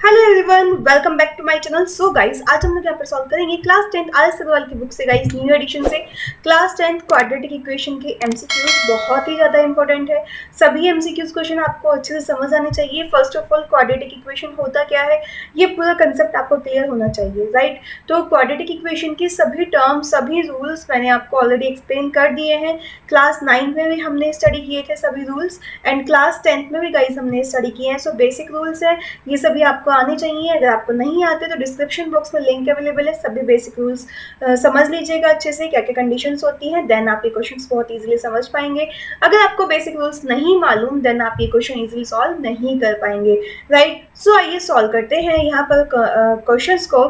Hello everyone, welcome back to my channel. So guys, आज हम लोग यहाँ पर सॉल्व करेंगे क्लास 10 आर.एस. अग्रवाल की बुक से गाइस, न्यू एडिशन से क्लास 10 क्वाड्रेटिक इक्वेशन के एमसीक्यूज बहुत ही ज़्यादा इंपॉर्टेंट है। सभी एमसीक्यूज क्वेश्चन आपको अच्छे से समझ आने चाहिए। First of all, quadratic equation होता क्या है, ये पूरा कंसेप्ट आपको क्लियर होना चाहिए, राइट। तो क्वाड्रेटिक इक्वेशन की सभी टर्म्स, सभी रूल्स मैंने आपको ऑलरेडी एक्सप्लेन कर दिए हैं। क्लास 9 में भी हमने स्टडी किए थे सभी रूल्स, एंड क्लास 10th में भी गाइस हमने स्टडी किए हैं। सो बेसिक रूल्स है, ये सभी आपको आने चाहिए। अगर आपको नहीं आते तो डिस्क्रिप्शन बॉक्स में लिंक अवेलेबल है, सभी बेसिक रूल्स समझ लीजिएगा अच्छे से, क्या क्या कंडीशंस होती हैं, देन आप ये क्वेश्चंस बहुत इजीली समझ पाएंगे। अगर आपको बेसिक रूल्स नहीं मालूम, देन आप ये क्वेश्चन इजीली सॉल्व नहीं कर पाएंगे, राइट। सो आइए सॉल्व करते हैं यहाँ पर क्वेश्चंस को।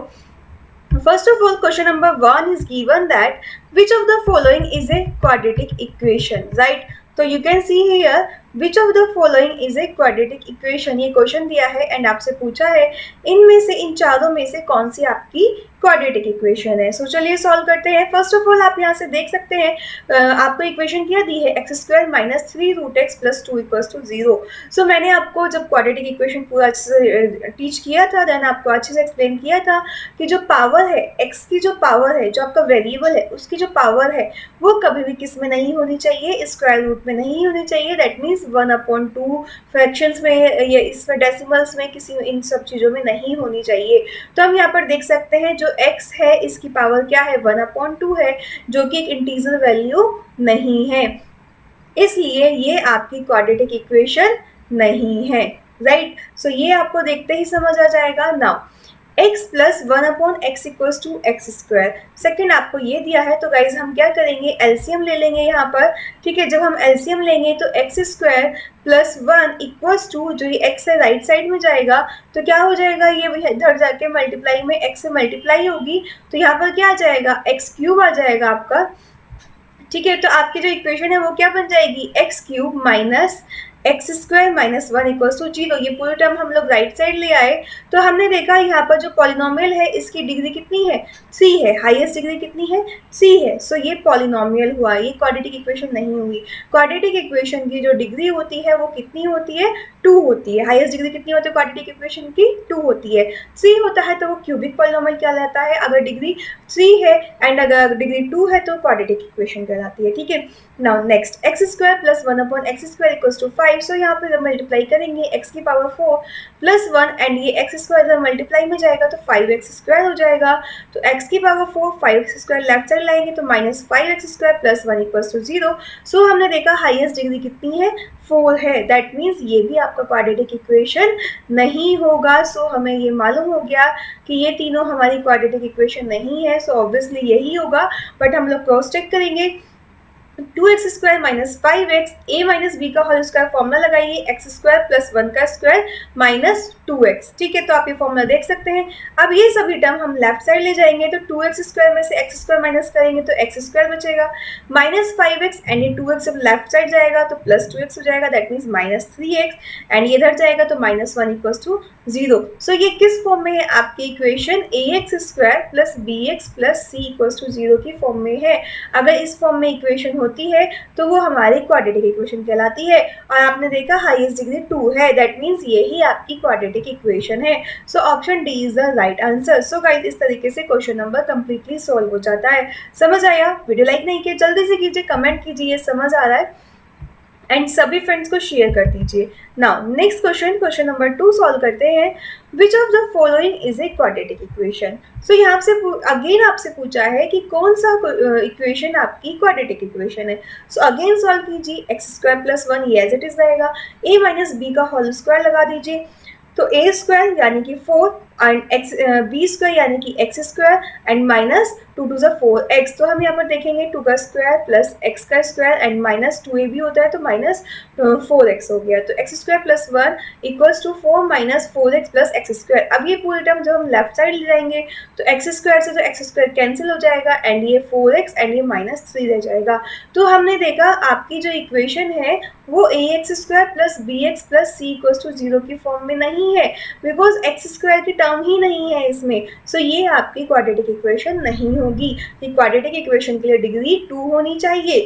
First of all, question number 1 is given that which of the following is a quadratic equation, right? तो you can see here which of the following is a quadratic equation। ये question दिया है and आपसे पूछा है इनमें से, इन चारों में से कौन सी आपकी क्वाड्रेटिक इक्वेशन है। सो चलिए सॉल्व करते हैं। फर्स्ट ऑफ ऑल, आप यहाँ से देख सकते हैं आपको इक्वेशन क्या दी है, x square minus 3√x plus 2 equals to 0। So मैंने आपको जब क्वाड्रेटिक इक्वेशन पूरा अच्छे से टीच किया था, देन आपको अच्छे से एक्सप्लेन किया था कि जो पावर है, एक्स की जो पावर है, जो आपका वेरिएबल है, उसकी जो पावर है वो कभी भी किस में नहीं होनी चाहिए, स्क्वायर रूट में नहीं होनी चाहिए। दैट मीन्स 1/2 फ्रैक्शंस में, ये इसमें डेसिमल्स में, किसी इन सब चीज़ों में नहीं होनी चाहिए। तो हम यहाँ पर देख सकते हैं जो x है इसकी पावर क्या है, 1/2 है, जो कि एक इंटीजर वैल्यू नहीं है, इसलिए ये आपकी क्वाड्रेटिक इक्वेशन नहीं है, राइट। सो ये आपको देखते ही समझ आ जाएगा। Now x plus 1/x equals to x square, second आपको ये दिया है। तो गाइज हम क्या करेंगे, एलसीएम ले लेंगे यहाँ पर, ठीक है। जब हम एलसीएम लेंगे तो x square plus 1 equals to, जो ये x है राइट साइड में जाएगा तो क्या हो जाएगा, ये इधर जाके मल्टीप्लाई में x से मल्टीप्लाई होगी, तो यहाँ पर क्या आ जाएगा, एक्स क्यूब आ जाएगा आपका, ठीक है। तो आपकी जो इक्वेशन है वो क्या बन जाएगी, x cube minus x square minus 1 equals to 0। ये पूरे टर्म हम लोग राइट साइड ले आए, तो हमने देखा यहाँ पर जो पॉलिनोमियल है इसकी डिग्री कितनी है, 3 है। हाईएस्ट डिग्री कितनी है, 3 है। सो ये पॉलिनोमियल हुआ, ये क्वाड्रेटिक इक्वेशन नहीं हुई। क्वाड्रेटिक इक्वेशन की जो डिग्री होती है वो कितनी होती है, 2 होती है। हाईएस्ट डिग्री कितनी होती है क्वाड्रेटिक इक्वेशन की, 2 होती है। 3 होता है तो वो क्यूबिक पॉलिनोमियल कहलाता है। अगर डिग्री 3 है एंड अगर डिग्री 2 है तो क्वाड्रेटिक इक्वेशन कहलाती है, ठीक है। Now next, x square plus 1/x square equals to 5। So यहाँ पे जब मल्टीप्लाई करेंगे x की पावर 4 प्लस 1 एंड ये एक्स स्क्वायर जब मल्टीप्लाई में जाएगा तो 5x स्क्वायर हो जाएगा। तो x की power 4, 5x square left side लाएंगे तो minus 5x square plus 1 equals to 0। So हमने देखा हाईएस्ट डिग्री कितनी है, 4 है। दैट मीन्स ये भी आपका क्वाड्रेटिक इक्वेशन नहीं होगा। सो हमें ये मालूम हो गया कि ये तीनों हमारी क्वाड्रेटिक इक्वेशन नहीं है। सो ऑब्वियसली यही होगा, बट हम लोग क्रॉस चेक करेंगे। 2x square minus 5x, a minus b का होल स्क्वायर फॉर्मूला लगाइए, एक्स स्क्वायर प्लस 1 का स्क्वायर माइनस 2x, ठीक है। तो आप ये फॉर्मूला देख सकते हैं। अब ये सभी टर्म हम लेफ्ट साइड ले जाएंगे, तो 2x स्क्वायर में से एक्स स्क्वायर माइनस करेंगे तो एक्स स्क्वायर बचेगा, माइनस 5x एंड ये 2x जब लेफ्ट साइड जाएगा तो प्लस 2x हो जाएगा, that means minus 3x and ये इधर जाएगा तो माइनस 1 इक्वल्स टू 0। सो ये किस फॉर्म में है आपकी equation, ax square plus bx plus c equals to 0 की फॉर्म में है। अगर इस फॉर्म में इक्वेशन होती है तो वो हमारी क्वाड्रेटिक इक्वेशन कहलाती है। और आपने देखा हाईएस्ट डिग्री 2 है, दैट मीन्स यही आपकी क्वाड्रेटिक इक्वेशन है। सो option d is the right answer. So guys, इस तरीके से क्वेश्चन नंबर कंप्लीटली सॉल्व हो जाता है। समझ आया? वीडियो लाइक नहीं किया जल्दी से कीजिए, कमेंट कीजिए समझ आ रहा है, एंड सभी फ्रेंड्स को शेयर कर दीजिए। Now next question, question number 2 solve करते हैं। Which of the following is a quadratic equation. So यहाँ से अगेन आपसे पूछा है कि कौन सा इक्वेशन आपकी क्वाड्रेटिक इक्वेशन है। सो अगेन सॉल्व कीजिए, एक्स स्क्वायर प्लस 1 ये एज इट इज रहेगा, a माइनस बी का होल स्क्वायर लगा दीजिए, तो a स्क्वायर यानी कि 4 एंड एक्स बी स्क्वायर यानी कि x square and minus 2 two 4x। तो हम यहाँ पर देखेंगे 2 का स्क्वायर प्लस x का स्क्वायर एंड माइनस 2a भी होता है तो माइनस 4x हो गया। तो x square plus 1 equals to 4 minus 4x plus x square. अब ये पूरे टर्म जब हम लेफ्ट साइड ले जाएंगे तो एक्स स्क्वायर से तो एक्स स्क्वायर कैंसिल हो जाएगा एंड ये 4x एंड ये माइनस 3 रह जाएगा। तो हमने देखा आपकी जो इक्वेशन है वो ax square plus bx plus c equals to 0 की फॉर्म में नहीं है, बिकॉज एक्स स्क्वायर की टर्म ही नहीं है इसमें। सो ये आपकी क्वाड्रेटिक इक्वेशन नहीं होगी। क्वाड्रेटिक इक्वेशन के लिए डिग्री 2 होनी चाहिए।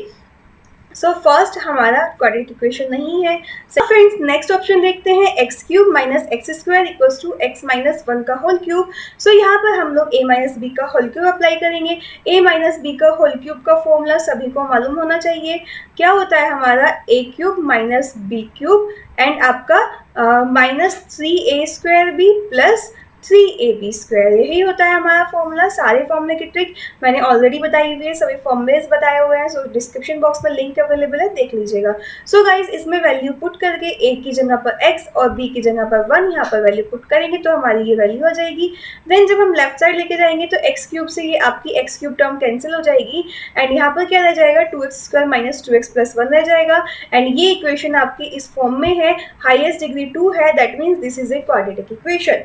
सो फर्स्ट हमारा क्वाड्रेटिक इक्वेशन नहीं है। फ्रेंड्स नेक्स्ट ऑप्शन देखते हैं, x cube minus x square equals to x minus one का होल क्यूब। सो यहाँ पर हम लोग ए माइनस बी का होल क्यूब अप्लाई करेंगे। ए माइनस बी का होल क्यूब का फॉर्मूला सभी को मालूम होना चाहिए, क्या होता है हमारा a cube minus b cube and आपका minus three a square B plus 3ab square, यही होता है हमारा फॉर्मूला। सारे फॉर्मूले की ट्रिक मैंने ऑलरेडी बताई हुई है, सभी फॉर्मूलेस बताए हुए हैं, सो डिस्क्रिप्शन बॉक्स में लिंक अवेलेबल है, देख लीजिएगा। सो गाइज इसमें वैल्यू पुट करके a की जगह पर x और b की जगह पर 1 यहाँ पर वैल्यू पुट करेंगे तो हमारी ये वैल्यू आ जाएगी। देन जब हम लेफ्ट साइड लेके जाएंगे तो एक्स क्यूब से ये आपकी एक्स क्यूब टर्म कैंसिल हो जाएगी एंड यहाँ पर क्या रह जाएगा, 2x square minus 2x plus 1 रह जाएगा एंड ये इक्वेशन आपकी इस फॉर्म में है, हाईएस्ट डिग्री 2 है, that means this is a quadratic equation.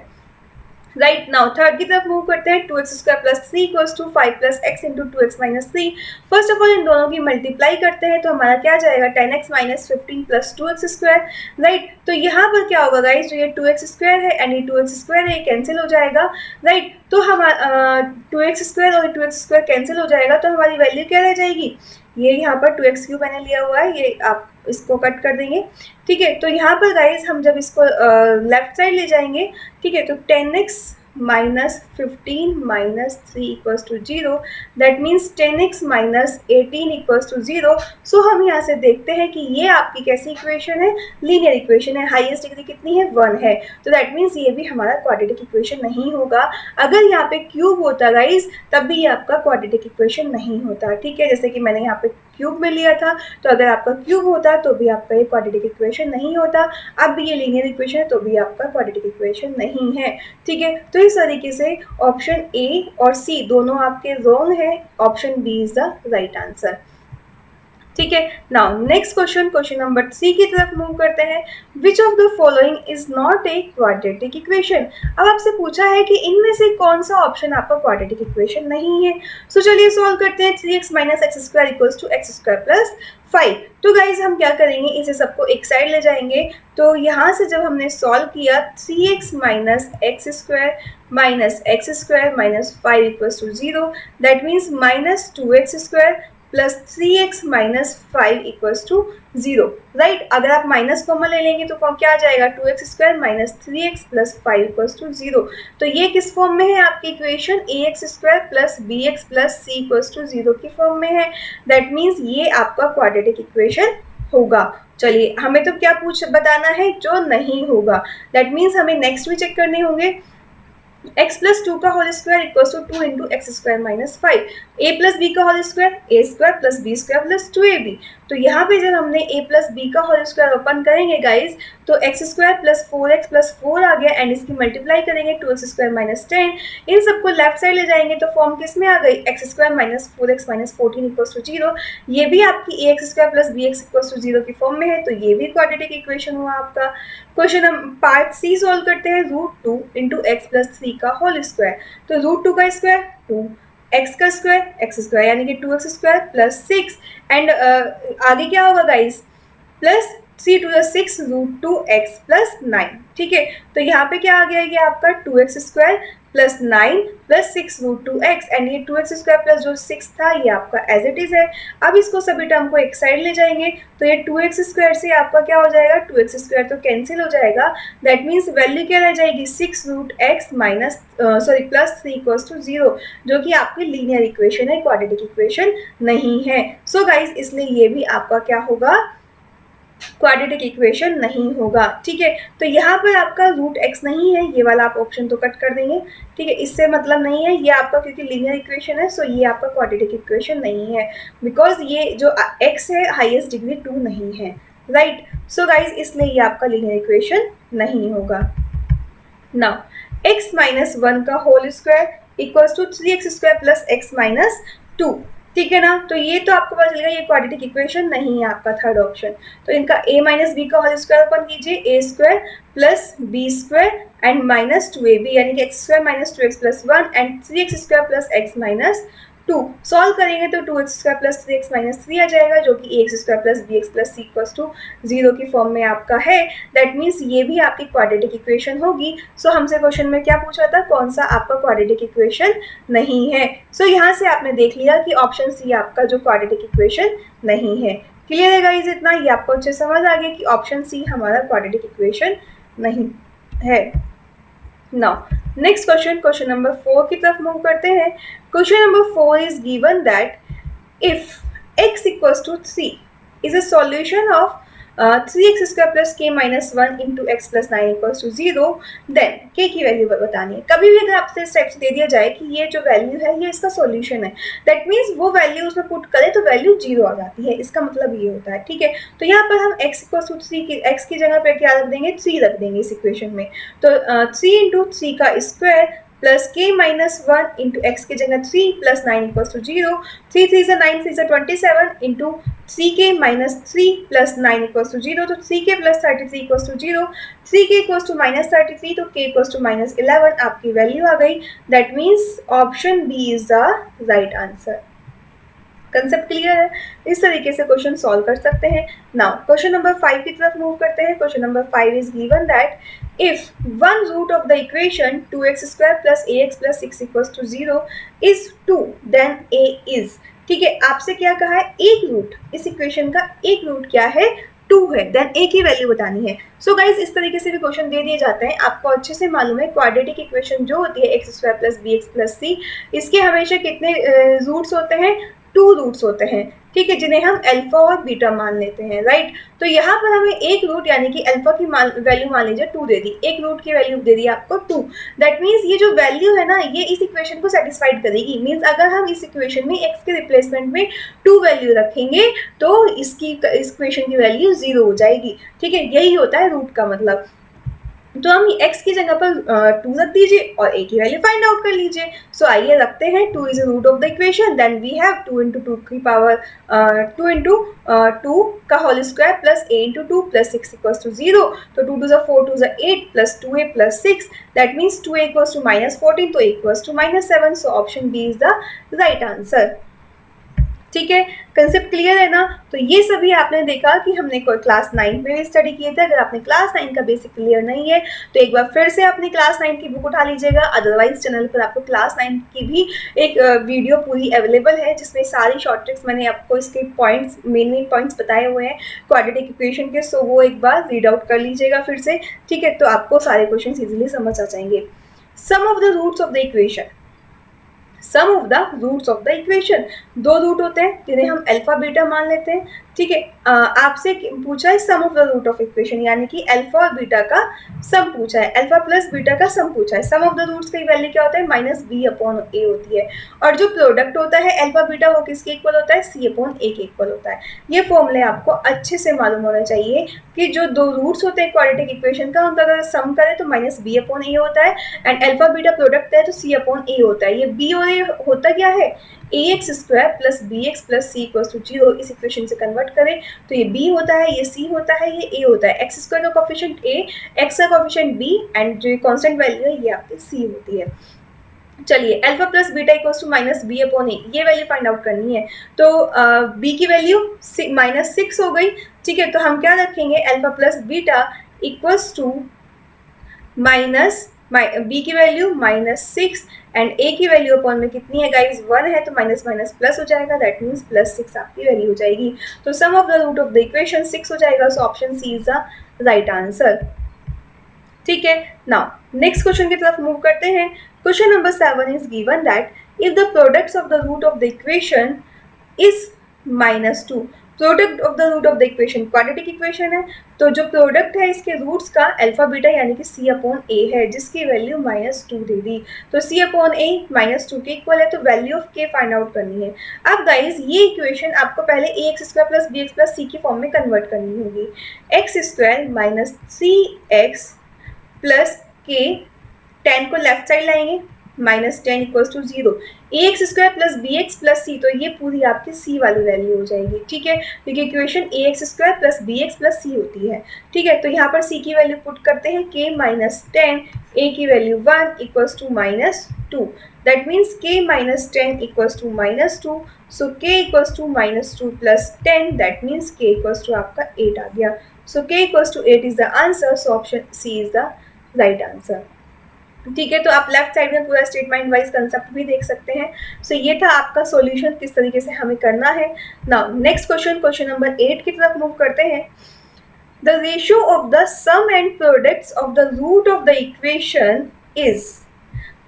Right now third की तरफ मूव करते हैं, 2x square plus 3 equals to 5 plus x into 2x minus 3। First of all इन दोनों की मल्टीप्लाई करते हैं तो हमारा क्या जाएगा, 10x minus 15 plus 2x square. Right, तो यहाँ पर क्या होगा गाइज, जो ये 2x स्क्वायर है एंड ये 2x स्क्वायर है, कैंसिल हो जाएगा। राइट, तो हमारा 2x स्क्वायर और 2x स्क्वायर कैंसिल हो जाएगा तो हमारी वैल्यू क्या रह जाएगी, ये यहाँ पर 2x क्यूब मैंने लिया हुआ है, ये आप इसको कट कर देंगे। ठीक है, तो यहाँ पर गाइज हम जब इसको लेफ्ट साइड ले जाएंगे, ठीक है, तो 10x minus 15 minus 3 equals to 0, that means 10x minus 18 equals to 0। So हम यहाँ से देखते हैं कि ये आपकी कैसी इक्वेशन है, लीनियर इक्वेशन है, हाईएस्ट डिग्री कितनी है, 1 है, तो दैट मीन्स ये भी हमारा क्वाड्रेटिक इक्वेशन नहीं होगा। अगर यहाँ पे क्यूब होता गाइज तब भी ये आपका क्वाड्रेटिक इक्वेशन नहीं होता। ठीक है, जैसे कि मैंने यहाँ पे क्यूब में लिया था, तो अगर आपका क्यूब होता तो भी आपका ये क्वाड्रेटिक इक्वेशन नहीं होता। अब भी ये लीनियर इक्वेशन है तो भी आपका क्वाड्रेटिक इक्वेशन नहीं है। ठीक है, तो इस तरीके से ऑप्शन ए और सी दोनों आपके रॉन्ग है, option b is the right answer. ठीक है, now next question, question number 3 की तरफ मूव करते हैं। Which of the following is not a quadratic equation. अब आपसे पूछा है कि इनमें से कौन सा ऑप्शन आपका क्वाड्रेटिक इक्वेशन नहीं है। सो चलिए सॉल्व करते हैं। 3x minus x square equals to x square plus 5। तो गाइज हम क्या करेंगे, इसे सबको एक साइड ले जाएंगे। तो यहाँ से जब हमने सॉल्व किया 3x minus x square minus x square minus 5 equals to 0, that means minus 2x square plus 3x minus 5 equals to 0। Right, अगर आप माइनस कॉमन ले लेंगे तो क्या आ जाएगा, 2x square minus 3x plus 5 equals to 0। तो ये किस फॉर्म में है आपकी equation, ax square plus bx plus c equals to 0 की फॉर्म में है, दैट मीन्स ये आपका क्वाड्रेटिक इक्वेशन होगा। चलिए हमें तो क्या बताना है, जो नहीं होगा, दैट मीन्स हमें नेक्स्ट भी चेक करने होंगे। x प्लस 2 का whole square equals to 2 into x square minus 5, a plus b का whole square a square plus b square plus 2ab। तो यहाँ पे जब हमने a प्लस बी का होल स्क्वायर ओपन करेंगे गाइज तो x square plus 4x plus 4 आ गया एंड इसकी मल्टीप्लाई करेंगे 2x स्क्वायर माइनस 10। इन सबको लेफ्ट साइड ले जाएंगे तो फॉर्म किस में आ गई, x square minus 4x minus 14 equals to 0। ये भी आपकी ax square plus bx equals to 0 की फॉर्म में है, तो ये भी क्वाड्रेटिक इक्वेशन हुआ आपका। क्वेश्चन हम पार्ट सी सॉल्व करते हैं। रूट 2 इंटू एक्स प्लस 3 का होल स्क्वायर, तो रूट 2 का स्क्वायर 2, एक्स का स्क्वायर एक्स स्क्वायर यानी कि 2x स्क्वायर प्लस 6 एंड आगे क्या होगा guys, plus 3 two 6 root 2x plus 9। ठीक है, तो यहाँ पे क्या आ गया, ये आपका 2x square plus 9 plus 6 root 2x and ये 2x स्क्वायर प्लस जो 6 था ये आपका एज इट इज है। अब इसको सभी टर्म को एक साइड ले जाएंगे तो ये 2x स्क्वायर से आपका क्या हो जाएगा, 2x स्क्वायर तो कैंसिल हो जाएगा, दैट मीन्स वैल्यू क्या रह जाएगी, 6 root x minus plus 3 equals to 0, जो कि आपकी लीनियर इक्वेशन है, क्वाड्रेटिक इक्वेशन नहीं है। सो गाइज इसलिए ये भी आपका क्या होगा, क्वाड्रेटिक इक्वेशन नहीं होगा। ठीक है, तो यहाँ पर आपका रूट x नहीं है, ये वाला आप ऑप्शन तो कट कर देंगे। ठीक है, इससे मतलब नहीं है ये आपका, क्योंकि लीनियर इक्वेशन है, सो ये आपका क्वाड्रेटिक इक्वेशन नहीं है, बिकॉज ये जो x है हाईएस्ट डिग्री 2 नहीं है। राइट, सो गाइज इसलिए ये आपका लीनियर इक्वेशन नहीं होगा। नाउ x माइनस 1 का whole square equals to 3x square plus x minus 2। ठीक है ना, तो ये तो आपको पता चलेगा ये क्वाड्रेटिक इक्वेशन नहीं है आपका थर्ड ऑप्शन। तो इनका a माइनस बी का होल स्क्वायर ओपन कीजिए, a square plus b square and minus 2ab यानी कि x square minus 2x plus 1 and 3x square plus x minus 2। Solve करेंगे तो 2x square plus 3x minus 3 आ जाएगा, जो कि ax square plus bx plus c equals to 0 की form में आपका है। दैट मीन्स ये भी आपकी क्वाड्रेटिक इक्वेशन होगी। सो हमसे क्वेश्चन में क्या पूछा था, कौन सा आपका क्वाड्रेटिक इक्वेशन नहीं है। सो यहाँ से आपने देख लिया कि ऑप्शन सी आपका जो क्वाड्रेटिक इक्वेशन नहीं है। क्लियर है गाइस? इतना ही आपको अच्छे समझ आ गया कि ऑप्शन सी हमारा क्वाड्रेटिक इक्वेशन नहीं है। नाउ नेक्स्ट क्वेश्चन नंबर 4 की तरफ मूव करते हैं। Question number 4 is given that if x equals to 3 is a solution of 3x square plus k minus 1 into x plus 9 equals to 0, then k की value बतानी है। कभी भी अगर आपसे इस टाइप से दे दिया जाए कि ये जो वैल्यू है ये इसका सॉल्यूशन है, दैट मीन्स वो वैल्यू उसमें पुट करें तो वैल्यू 0 आ जाती है, इसका मतलब ये होता है। ठीक है, तो यहाँ पर हम x इक्वल्स टू 3 की x की जगह पर क्या रख देंगे, 3 रख देंगे इस इक्वेशन में। तो 3 इंटू 3 का square plus k minus 1 into x की जगह 3 प्लस 9 इक्वल्स टू 0, 3 3 से 9 3 से 27 into 3k minus 3 plus 9 equals to 0, तो 3k plus 33 equals to 0, 3k equals to minus 33, तो k इक्वल्स टू माइनस 11 आपकी वैल्यू आ गई। That means option b is the right answer. Concept clear है? इस तरीके से क्वेश्चन सॉल्व कर सकते हैं। नाउ क्वेश्चन नंबर 5 की तरफ मूव करते हैं। Question number 5 is given that if one root of the equation 2x square plus ax plus 6 equals to 0 is 2, then a is। ठीक है, आपसे क्या कहा है, एक रूट, इस इक्वेशन का एक रूट क्या है, 2 है, देन a की वैल्यू बतानी है। सो गाइज इस तरीके से भी क्वेश्चन दे दिए जाते हैं। आपको अच्छे से मालूम है क्वाड्रेटिक इक्वेशन जो होती है x square plus b x plus c, इसके हमेशा कितने रूट्स होते हैं, 2 रूट्स होते हैं। ठीक है, जिन्हें हम अल्फा और बीटा मान लेते हैं, राइट। तो यहाँ पर हमें एक रूट यानी कि अल्फा की वैल्यू मान लीजिए 2 दे दी, एक रूट की वैल्यू दे दी आपको 2। दैट मीन्स ये जो वैल्यू है ना, ये इस इक्वेशन को सेटिस्फाइड करेगी। मीन्स अगर हम इस इक्वेशन में x के रिप्लेसमेंट में 2 वैल्यू रखेंगे तो इस इक्वेशन की वैल्यू 0 हो जाएगी। ठीक है, यही होता है रूट का मतलब। तो हम x की जगह पर 2 रख दीजिए और a की वैल्यू फाइंड आउट कर लीजिए। सो आइए रखते हैं 2 is root of the equation, then we have 2 into 2 की पावर 2 इंटू 2 का whole square plus a into 2 plus 6 equals to 0। तो 2 two 4 two 8 plus 2a plus 6, that means 2a equals to minus 14, तो a equals to minus 7। So option b is the right answer. ठीक है, concept clear है ना? तो ये सभी आपने देखा कि हमने क्लास 9 में भी स्टडी किए थे। अगर आपने क्लास 9 का बेसिक क्लियर नहीं है तो एक बार फिर से अपनी क्लास 9 की बुक उठा लीजिएगा। अदरवाइज चैनल पर आपको क्लास 9 की भी एक वीडियो पूरी अवेलेबल है जिसमें सारी शॉर्ट ट्रिक्स मैंने आपको इसके पॉइंट्स, मेन पॉइंट्स बताए हुए हैं क्वाड्रेटिक इक्वेशन के। सो वो एक बार रीड आउट कर लीजिएगा फिर से। ठीक है, तो आपको सारे क्वेश्चन इजीली समझ आ जाएंगे। Sum of the roots of the equation, sum of the roots of the equation, 2 root होते हैं जिन्हें हम अल्फा बीटा मान लेते हैं। ठीक है, आपसे पूछा है sum of the root of equation, यानी कि अल्फा और बीटा का सम पूछा है, अल्फा प्लस बीटा का सम पूछा है। सम ऑफ द रूट्स की वैल्यू क्या होता है, माइनस बी अपॉन ए होती है। और जो प्रोडक्ट होता है अल्फा बीटा वो किसके इक्वल होता है, सी अपॉन ए के इक्वल होता है। ये फॉर्मूले आपको अच्छे से मालूम होना चाहिए कि जो 2 रूट्स होते हैं क्वाड्रेटिक इक्वेशन का, उनका अगर सम करें तो माइनस बी अपॉन ए होता है, एंड अल्फा बीटा प्रोडक्ट है तो सी अपॉन ए होता है। ये बी और ए होता क्या है, a x square plus b x plus c equals to 0। इस इक्वेशन से कन्वर्ट करें तो ये b होता है, ये c होता है, ये a होता है। एक्स स्क्वायर का कोफिशिएंट a, x का कोफिशिएंट b, एंड जो कांस्टेंट वैल्यू है ये आपकी c होती है। चलिए, alpha plus beta equals to minus b upon a, ये वैल्यू फाइंड आउट करनी है। तो b की वैल्यू माइनस 6 हो गई। ठीक है, तो हम क्या रखेंगे, alpha plus beta equals to minus b की वैल्यू माइनस 6 एंड a की वैल्यू अपॉन में कितनी है गाइज, 1 है, तो माइनस माइनस प्लस हो जाएगा, दैट मीन्स प्लस 6 आपकी वैल्यू हो जाएगी। तो sum of the root of the equation 6 हो जाएगा। So option C is the right answer. ठीक है, नाउ नेक्स्ट क्वेश्चन की तरफ मूव करते हैं। Question number 7 is given that if the products of the root of the equation is -2, product of the root of the equation quadratic equation है, तो जो product है इसके रूट्स का अल्फा बीटा यानी कि सी अपॉन ए है, जिसकी वैल्यू -2 दे दी। तो सी अपॉन ए -2 के इक्वल है, तो value of k find out करनी है। अब गाइज ये इक्वेशन आपको पहले a x square plus b x plus c की फॉर्म में कन्वर्ट करनी होगी। X square minus 3x plus के, 10 को लेफ्ट साइड लाएंगे, -10 equals to 0। A x square plus b x plus c, तो ये पूरी आपकी सी वाली वैल्यू हो जाएगी। ठीक है, क्योंकि equation a x square plus b x plus c होती है। ठीक है, तो यहाँ पर सी की वैल्यू पुट करते हैं k -10, a की value 1 equals to -2, that means k -10 equals to -2। So k equals to -2 plus 10, that means k equals to आपका 8 आ गया। So k equals to 8 is the answer. So option C is the right answer. ठीक है, तो आप left side में पूरा statement wise concept भी देख सकते हैं। सो ये था आपका सॉल्यूशन किस तरीके से हमें करना है। नाउ नेक्स्ट क्वेश्चन नंबर 8 की तरफ मूव करते हैं। The ratio of the sum and products of the root of the equation is,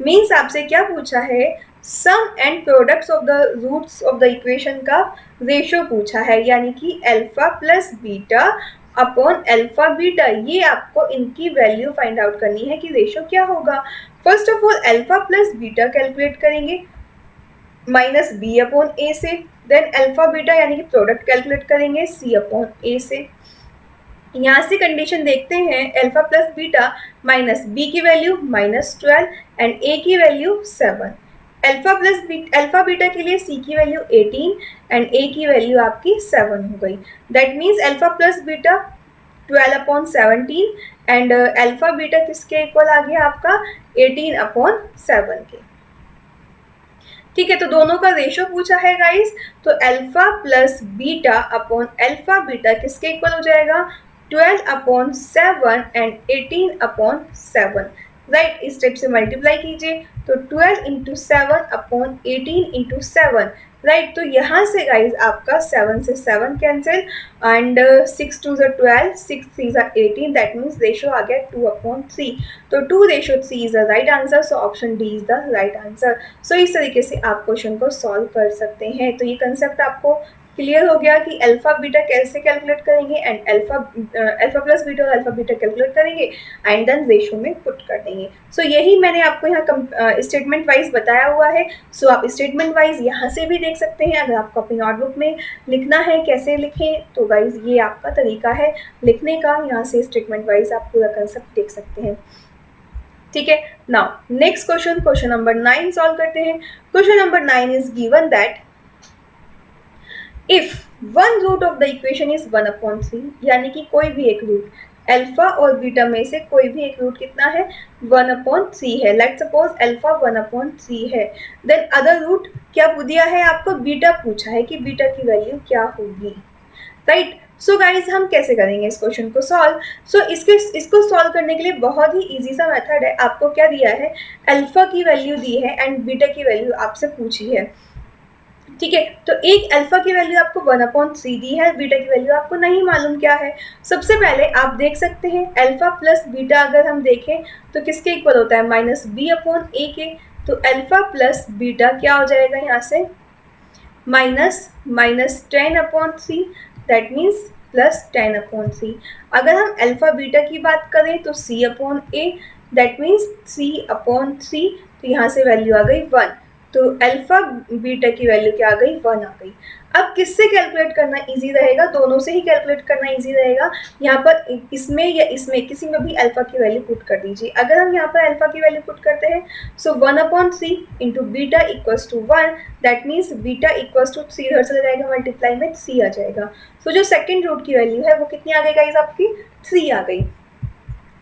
means आपसे क्या पूछा है, sum and products of the roots of the equation का रेशियो पूछा है, यानी कि alpha plus beta upon alpha beta, ये आपको इनकी वैल्यू फाइंड आउट करनी है कि रेशियो क्या होगा। First of all alpha plus beta calculate करेंगे माइनस बी अपॉन ए से, देन अल्फा बीटा यानी कि प्रोडक्ट कैलकुलेट करेंगे सी अपॉन ए से। यहाँ से कंडीशन देखते हैं, alpha plus beta minus b की वैल्यू -12 एंड ए की वैल्यू 7। अल्फा बीटा के लिए सी की वैल्यू 18 एंड ए की वैल्यू आपकी 7 हो गई। That means alpha plus beta 12/17 and alpha beta किसके इक्वल आ गया आपका 18/7 के। ठीक है, तो दोनों का रेशियो पूछा है गाइस, तो alpha plus beta upon alpha beta किसके इक्वल हो जाएगा 12/7 एंड 18/7। राइट, इस स्टेप से मल्टीप्लाई कीजिए तो 12 इंटू 7 अपॉन 18 इंटू 7। राइट, तो यहाँ से गाइज आपका 7 से 7 cancel and 6 2 12, 6 3 18, that means ratio आ गया 2/3। तो 2:3 is the right answer, so option d is the right answer. So इस तरीके से आप क्वेश्चन को सॉल्व कर सकते हैं। तो ये कंसेप्ट आपको क्लियर हो गया कि अल्फा बीटा कैसे कैलकुलेट करेंगे एंड अल्फा प्लस बीटा और अल्फा बीटा कैलकुलेट करेंगे एंड देन रेशियो में पुट कर देंगे। सो यही मैंने आपको यहाँ स्टेटमेंट वाइज बताया हुआ है। सो आप स्टेटमेंट वाइज यहाँ से भी देख सकते हैं। अगर आपको अपनी नोटबुक में लिखना है कैसे लिखें, तो गाइज ये आपका तरीका है लिखने का। यहाँ से स्टेटमेंट वाइज आप पूरा कंसेप्ट देख सकते हैं। ठीक है, now next question number 9 solve करते हैं। Question number 9 is given that if one root of the equation is 1/3, यानी कि कोई भी एक रूट अल्फा और बीटा में से कोई भी एक रूट कितना है 1/3 है। लेट्स सपोज अल्फा 1/3 है, देन अदर रूट क्या दिया है आपको, बीटा पूछा है कि बीटा की वैल्यू क्या होगी। राइट, सो गाइज हम कैसे करेंगे इस क्वेश्चन को सॉल्व। सो इसको सॉल्व करने के लिए बहुत ही इजी सा मेथड है। आपको क्या दिया है, अल्फा की वैल्यू दी है एंड बीटा की वैल्यू आपसे पूछी है। ठीक है, तो एक अल्फा की वैल्यू आपको 1/3 दी है, बीटा की वैल्यू आपको नहीं मालूम क्या है। सबसे पहले आप देख सकते हैं अल्फा प्लस बीटा अगर हम देखें तो किसके इक्वल होता है -b/a के। तो अल्फा प्लस बीटा क्या हो जाएगा यहाँ से -10/3, दैट मीन्स +10/3। अगर हम अल्फा बीटा की बात करें तो c/a, दैट मीन्स 3/3। तो यहाँ से वैल्यू आ गई 1। तो अल्फा बीटा की वैल्यू क्या आ गई 1 आ गई। अब किससे कैलकुलेट करना इजी रहेगा, दोनों से ही कैलकुलेट करना इजी रहेगा। यहाँ पर इसमें या इसमें किसी में भी अल्फा की वैल्यू पुट कर दीजिए। अगर हम यहाँ पर अल्फा की वैल्यू पुट करते हैं so 1/3 into beta equals to 1, that means beta equals to 3 इधर चला जाएगा, मल्टीप्लाई में 3 आ जाएगा। सो जो सेकेंड रूट की वैल्यू है वो कितनी आ गई गाइस आपकी 3 आ गई।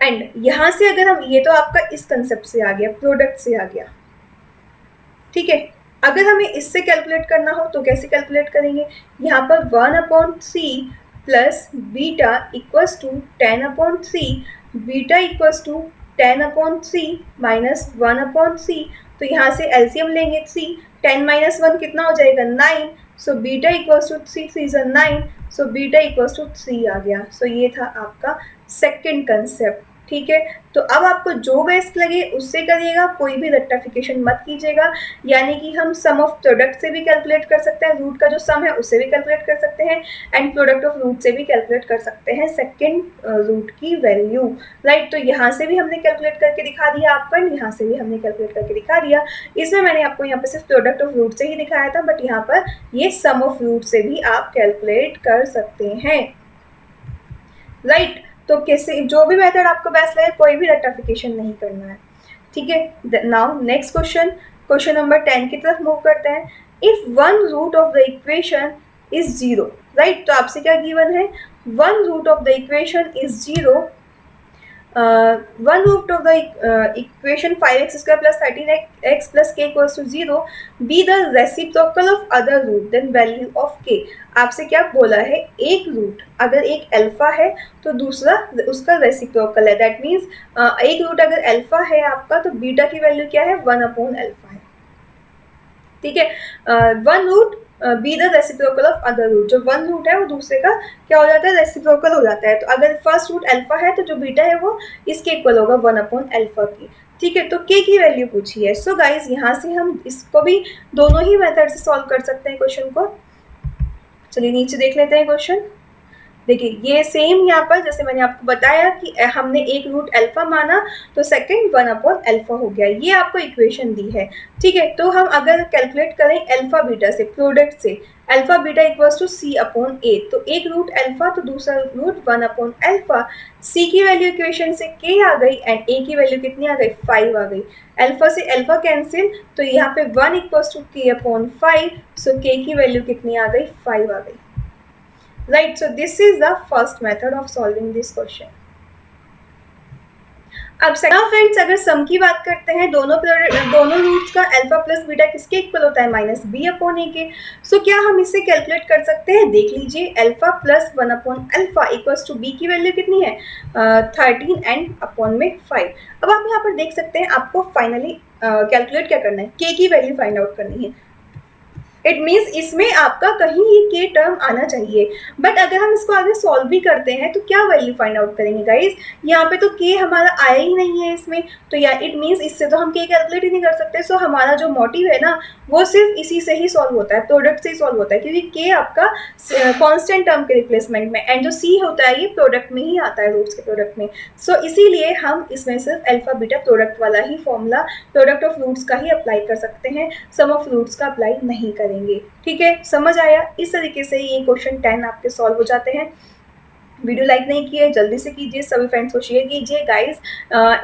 एंड यहाँ से अगर हम, ये तो आपका इस कंसेप्ट से आ गया, प्रोडक्ट से आ गया। ठीक है, अगर हमें इससे कैलकुलेट करना हो तो कैसे कैलकुलेट करेंगे, यहाँ पर 1/3 plus beta equals to 10/3, beta equals to 10/3 minus 1/3। तो यहाँ से एलसीएम लेंगे 3, 10 - 1 कितना हो जाएगा 9। So beta equals to 3 3 = 9, so beta equals to 3 आ गया। सो ये था आपका सेकेंड कंसेप्ट। ठीक है, तो अब आपको जो बेस्ट लगे उससे करिएगा, कोई भी रेक्टिफिकेशन मत कीजिएगा। यानी कि हम सम ऑफ प्रोडक्ट से भी कैलकुलेट कर सकते हैं, रूट का जो सम है उससे भी कैलकुलेट कर सकते हैं एंड प्रोडक्ट ऑफ रूट से भी कैलकुलेट कर सकते हैं सेकेंड रूट की वैल्यू। राइट, तो यहाँ से भी हमने कैलकुलेट करके दिखा दिया आपको, यहाँ से भी हमने कैलकुलेट करके दिखा दिया। इसमें मैंने आपको यहाँ पर सिर्फ प्रोडक्ट ऑफ रूट से ही दिखाया था, बट यहाँ पर ये सम ऑफ रूट से भी आप कैलकुलेट कर सकते हैं। राइट, तो कैसे जो भी मेथड आपको बेस्ट लगे, कोई भी रेक्टिफिकेशन नहीं करना है। ठीक है, नाउ नेक्स्ट क्वेश्चन नंबर 10 की तरफ मूव करते हैं। If one root of the equation is 0, right, तो आपसे क्या गिवन है, one root of the equation is 0 one root of the equation 5x² plus 13x plus k equals to 0 be the reciprocal of other root then value of k। आपसे क्या बोला है, एक root अगर एक अल्फा है तो दूसरा उसका रेसिप्रोकल है, दैट मीन्स एक रूट अगर अल्फा है आपका तो बीटा की वैल्यू क्या है, 1/अल्फा है। ठीक है, one root be the reciprocal of other root, जो वन रूट है वो दूसरे का क्या हो जाता है, रेसिप्रोकल हो जाता है। तो अगर फर्स्ट रूट अल्फा है तो जो बीटा है वो इसके इक्वल होगा 1/अल्फा की। ठीक है, तो k की वैल्यू पूछी है। सो गाइज यहाँ से हम इसको भी दोनों ही मेथड से सॉल्व कर सकते हैं क्वेश्चन को। चलिए नीचे देख लेते हैं क्वेश्चन। देखिए ये सेम यहाँ पर जैसे मैंने आपको बताया कि हमने एक रूट अल्फा माना तो सेकंड 1/अल्फा हो गया, ये आपको इक्वेशन दी है। ठीक है, तो हम अगर कैलकुलेट करें अल्फा बीटा से, प्रोडक्ट से, alpha beta equals to c/a, तो एक रूट अल्फा तो दूसरा रूट 1/अल्फा। c की वैल्यू इक्वेशन से k आ गई एंड a की वैल्यू कितनी आ गई, 5 आ गई। अल्फा से अल्फा कैंसिल, तो यहाँ पे 1 equals to k/5, so k की वैल्यू कितनी आ गई, 5 आ गई। Right, so this is the first method of solving this question. अब सेकंड फ्रेंड्स अगर सम की बात करते हैं, दोनों रूट्स का अल्फा प्लस बीटा किसके इक्वल होता है, -b/a के। सो क्या हम इसे कैलकुलेट कर सकते हैं, देख लीजिए, अल्फा प्लस 1/अल्फा इक्वल्स टू b की वैल्यू कितनी है, 13 एंड अपॉन में 5। अब आप यहाँ पर देख सकते हैं आपको फाइनली कैलकुलेट क्या करना है, k की वैल्यू फाइंड आउट करनी है। इट मीन्स इसमें आपका कहीं ये के टर्म आना चाहिए, बट अगर हम इसको आगे सॉल्व भी करते हैं तो क्या वैल्यू फाइंड आउट करेंगे गाइज, यहाँ पे तो के हमारा आया ही नहीं है इसमें, तो या इट मीन्स इससे तो हम के कैलकुलेट ही नहीं कर सकते। सो हमारा जो मोटिव है ना वो सिर्फ इसी से ही सॉल्व होता है, प्रोडक्ट से ही सॉल्व होता है, क्योंकि के आपका कॉन्स्टेंट टर्म के रिप्लेसमेंट में एंड जो सी होता है ये प्रोडक्ट में ही आता है, रूट्स के प्रोडक्ट में। सो इसीलिए हम इसमें सिर्फ अल्फा बीटा प्रोडक्ट वाला ही फॉर्मूला प्रोडक्ट ऑफ रूट्स का ही अप्लाई कर सकते हैं, सम ऑफ रूट्स का अप्लाई नहीं करेंगे। ठीक है, समझ आया। इस तरीके से ये क्वेश्चन 10 आपके सॉल्व हो जाते हैं। वीडियो लाइक नहीं किए जल्दी से कीजिए, सभी फ्रेंड्स को शेयर कीजिए। गाइस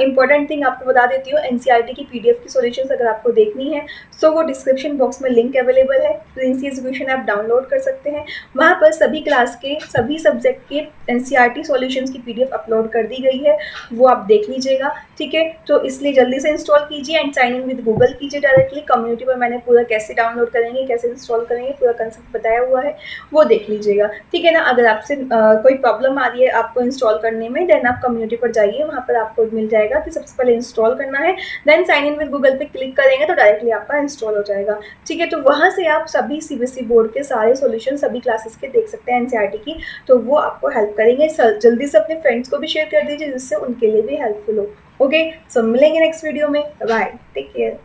इंपॉर्टेंट थिंग आपको बता देती हूँ, एनसीईआरटी की पीडीएफ की सॉल्यूशंस अगर आपको देखनी है सो वो डिस्क्रिप्शन बॉक्स में लिंक अवेलेबल है, प्रिंसी एजुकेशन आप डाउनलोड कर सकते हैं। वहाँ पर सभी क्लास के सभी सब्जेक्ट के एनसीईआरटी सॉल्यूशंस की पीडीएफ अपलोड कर दी गई है, वो आप देख लीजिएगा। ठीक है, तो इसलिए जल्दी से इंस्टॉल कीजिए and sign in with Google कीजिए डायरेक्टली। कम्युनिटी पर मैंने पूरा कैसे डाउनलोड करेंगे, कैसे इंस्टॉल करेंगे, पूरा कंसेप्ट बताया हुआ है, वो देख लीजिएगा। ठीक है ना, अगर आपसे कोई प्रॉब्लम आ रही है आपको इंस्टॉल करने में, देन आप कम्युनिटी पर जाइए, वहाँ पर आपको मिल जाएगा कि सबसे पहले इंस्टॉल करना है, then sign in with Google पे क्लिक करेंगे तो डायरेक्टली आपका इंस्टॉल हो जाएगा। ठीक है, तो वहाँ से आप सभी सीबीएसई बोर्ड के सारे सॉल्यूशन सभी क्लासेस के देख सकते हैं एनसीईआरटी की, तो वो आपको हेल्प करेंगे। जल्दी से अपने फ्रेंड्स को भी शेयर कर दीजिए जिससे उनके लिए भी हेल्पफुल हो। ओके, सो मिलेंगे नेक्स्ट वीडियो में, बाय, टेक केयर।